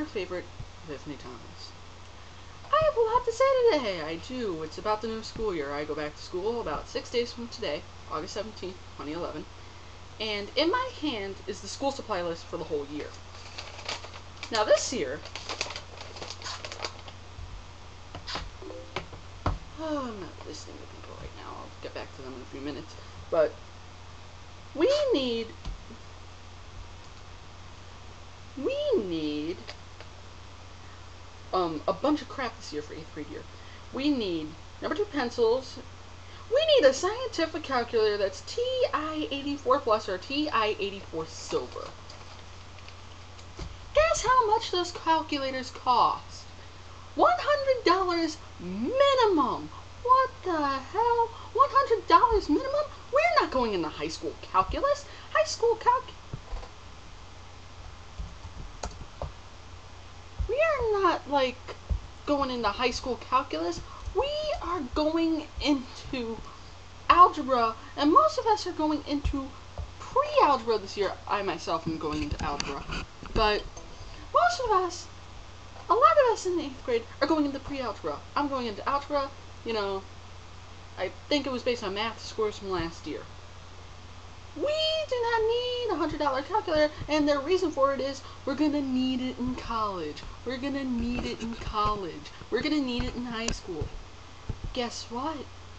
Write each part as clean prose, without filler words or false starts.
favorite, Tiffany Thomas. I have a lot to say today. I do. It's about the new school year. I go back to school about 6 days from today, August 17th, 2011. And in my hand is the school supply list for the whole year. Now this year, I'm not listening to people right now. I'll get back to them in a few minutes. But we need a bunch of crap this year for 8th grade year. We need number 2 pencils. We need a scientific calculator that's TI-84 plus or TI-84 silver. Guess how much those calculators cost? $100 minimum. What the hell? $100 minimum? We're not going into high school calculus. High school We are not like going into high school calculus. We are going into algebra, and most of us are going into pre-algebra this year. I myself am going into algebra, but most of us, a lot of us in the 8th grade are going into pre-algebra. I'm going into algebra, you know, I think it was based on math scores from last year. We do not need a $100 calculator, and the reason for it is we're going to need it in college. We're going to need it in college. We're going to need it in high school. Guess what?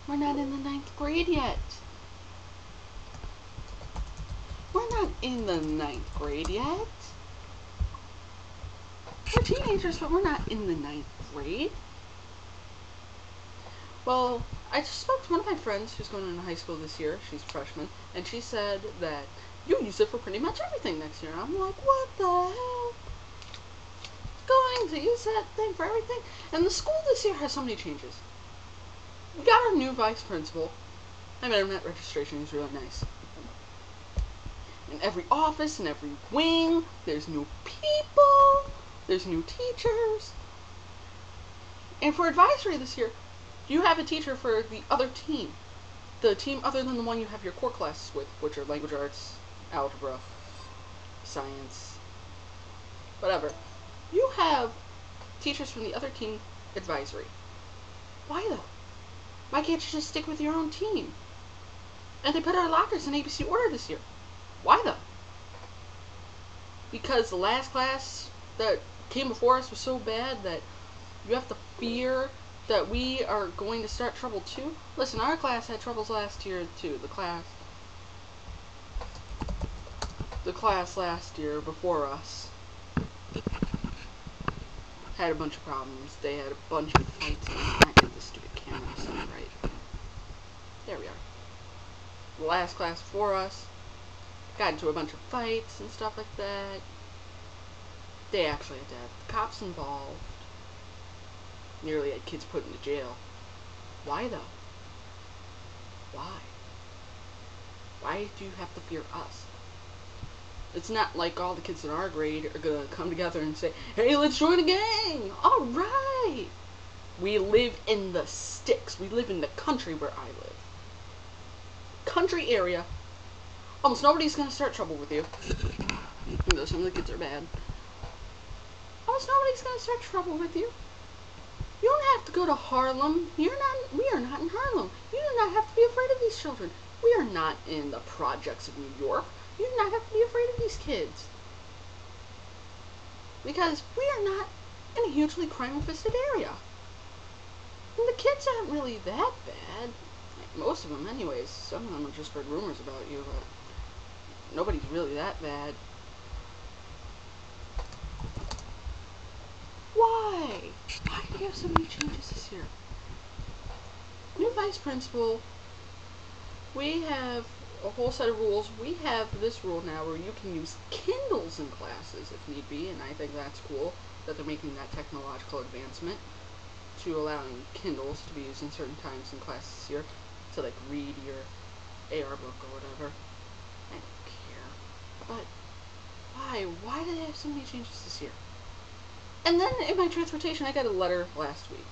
We're not in the 9th grade yet. We're not in the 9th grade yet. We're teenagers, but we're not in the 9th grade. Well, I just spoke to one of my friends who's going into high school this year. She's a freshman, and she said that you use it for pretty much everything next year. I'm like, what the hell? Going to use that thing for everything? And the school this year has so many changes. We got our new vice principal. I met him at registration. He's really nice. In every office, in every wing, there's new people. There's new teachers. And for advisory this year, you have a teacher for the other team. The team other than the one you have your core classes with, which are language arts, algebra, science, whatever. You have teachers from the other team advisory. Why though? Why can't you just stick with your own team? And they put our lockers in ABC order this year. Why though? Because the last class that came before us was so bad that you have to fear that we are going to start trouble too? Listen, our class had troubles last year too. The class last year before us had a bunch of problems. They had a bunch of fights. I can't get this stupid camera set right. There we are. The last class before us got into a bunch of fights and stuff like that. They actually had to have the cops involved. Nearly had kids put into jail. Why though? Why? Why do you have to fear us? It's not like all the kids in our grade are gonna come together and say, hey, let's join a gang! Alright! We live in the sticks. We live in the country where I live. Country area. Almost nobody's gonna start trouble with you. Even though some of the kids are bad. Almost nobody's gonna start trouble with you. You don't have to go to Harlem. We are not in Harlem. You do not have to be afraid of these children. We are not in the projects of New York. You do not have to be afraid of these kids. Because we are not in a hugely crime-infested area. And the kids aren't really that bad. Most of them anyways. Some of them have just heard rumors about you, but nobody's really that bad. Why? Why do we have so many changes this year? New vice principal. We have a whole set of rules. We have this rule now where you can use Kindles in classes if need be, and I think that's cool that they're making that technological advancement to allowing Kindles to be used in certain times in classes this year to like read your AR book or whatever. I don't care. But why? Why do they have so many changes this year? And then in my transportation, I got a letter last week.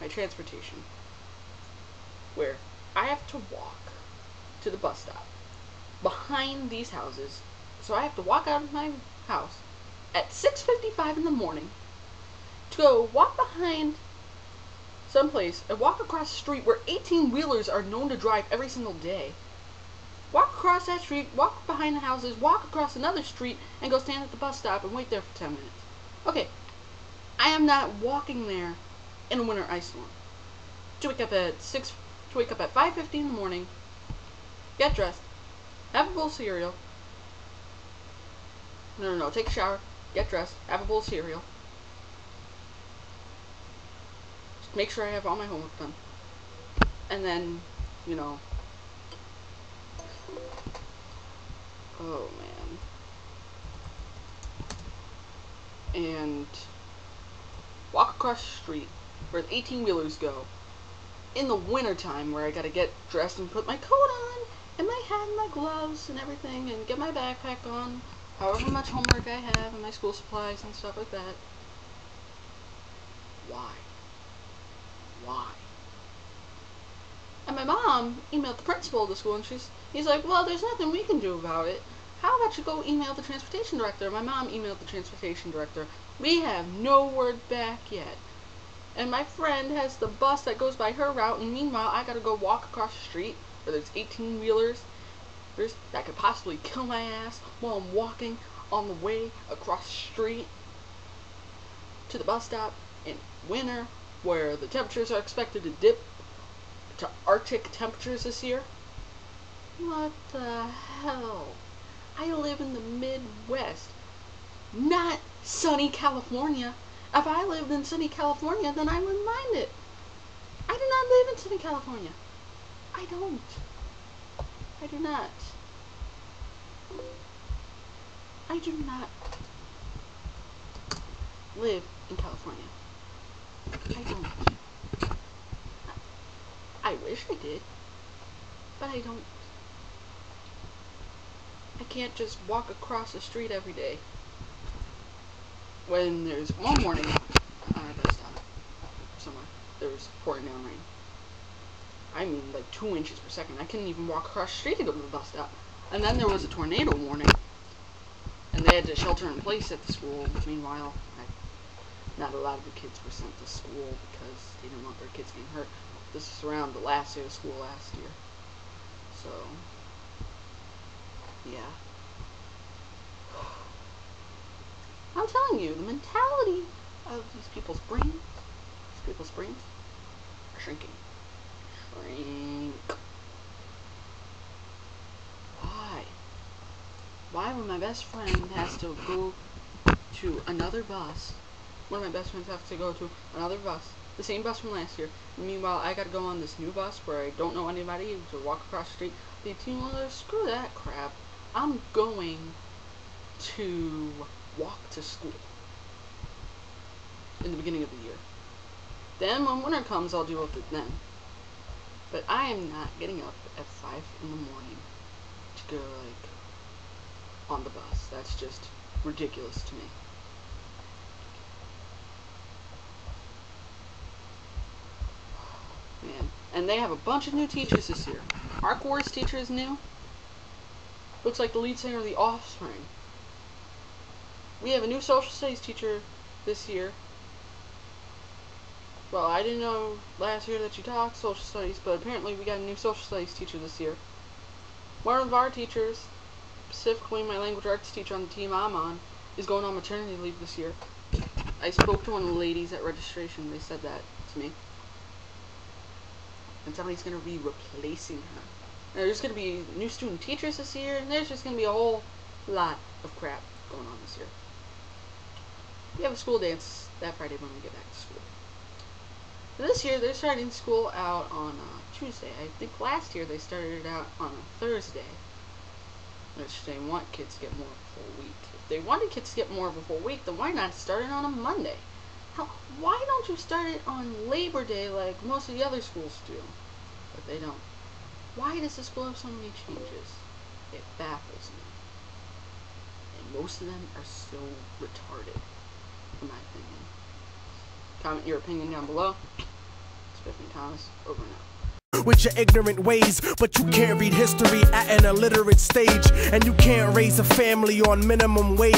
My transportation. Where I have to walk to the bus stop behind these houses. So I have to walk out of my house at 6:55 in the morning to go walk behind someplace and walk across the street where 18-wheelers are known to drive every single day. Walk across that street, walk behind the houses, walk across another street, and go stand at the bus stop and wait there for 10 minutes. Okay, I am not walking there in a winter ice storm. To wake up at 5:50 in the morning, get dressed, have a bowl of cereal. No, take a shower, get dressed, have a bowl of cereal. Just make sure I have all my homework done. And then, you know, oh man. And walk across the street where the 18-wheelers go in the wintertime, where I gotta get dressed and put my coat on and my hat and my gloves and everything and get my backpack on, however much homework I have and my school supplies and stuff like that. Why? And my mom emailed the principal of the school, and he's like, well, there's nothing we can do about it. How about you go email the transportation director? My mom emailed the transportation director. We have no word back yet. And my friend has the bus that goes by her route, and meanwhile I gotta go walk across the street where there's 18-wheelers that could possibly kill my ass while I'm walking on the way across the street to the bus stop in winter, where the temperatures are expected to dip to Arctic temperatures this year. What the hell? I live in the Midwest, not sunny California. If I lived in sunny California, then I wouldn't mind it. I do not live in sunny California. I don't. I do not. I do not live in California. I don't. I wish I did, but I don't. I can't just walk across the street every day when there's one morning on our bus stop somewhere there was pouring down rain. I mean, like 2 inches per second. I couldn't even walk across the street to go to the bus stop. And then there was a tornado warning, and they had to shelter in place at the school. Meanwhile, not a lot of the kids were sent to school because they didn't want their kids getting hurt. This is around the last day of school last year. So, yeah. I'm telling you, the mentality of these people's brains are shrinking. Why? Why when my best friend has to go to another bus, one of my best friends has to go to another bus, the same bus from last year, and meanwhile I gotta go on this new bus where I don't know anybody to walk across the street. The 18-wheelers, screw that crap. I'm going to walk to school in the beginning of the year. Then when winter comes, I'll deal with it then. But I am not getting up at 5 in the morning to go, like, on the bus. That's just ridiculous to me. Man. And they have a bunch of new teachers this year. Our chorus teacher is new. Looks like the lead singer of The Offspring. We have a new social studies teacher this year. Well, I didn't know last year that you taught social studies, but apparently we got a new social studies teacher this year. One of our teachers, specifically my language arts teacher on the team I'm on, is going on maternity leave this year. I spoke to one of the ladies at registration. They said that to me. And somebody's going to be replacing her. And there's going to be new student teachers this year, and there's just going to be a whole lot of crap going on this year. We have a school dance that Friday when we get back to school. This year, they're starting school out on Tuesday. I think last year they started it out on a Thursday. Which they want kids to get more of a full week. If they wanted kids to get more of a full week, then why not start it on a Monday? Hell, why don't you start it on Labor Day like most of the other schools do? But they don't. Why does the school have so many changes? It baffles me. And most of them are so retarded, in my opinion. Comment your opinion down below. Spiffing Thomas, over and out. With your ignorant ways, but you can't read history at an illiterate stage, and you can't raise a family on minimum wage.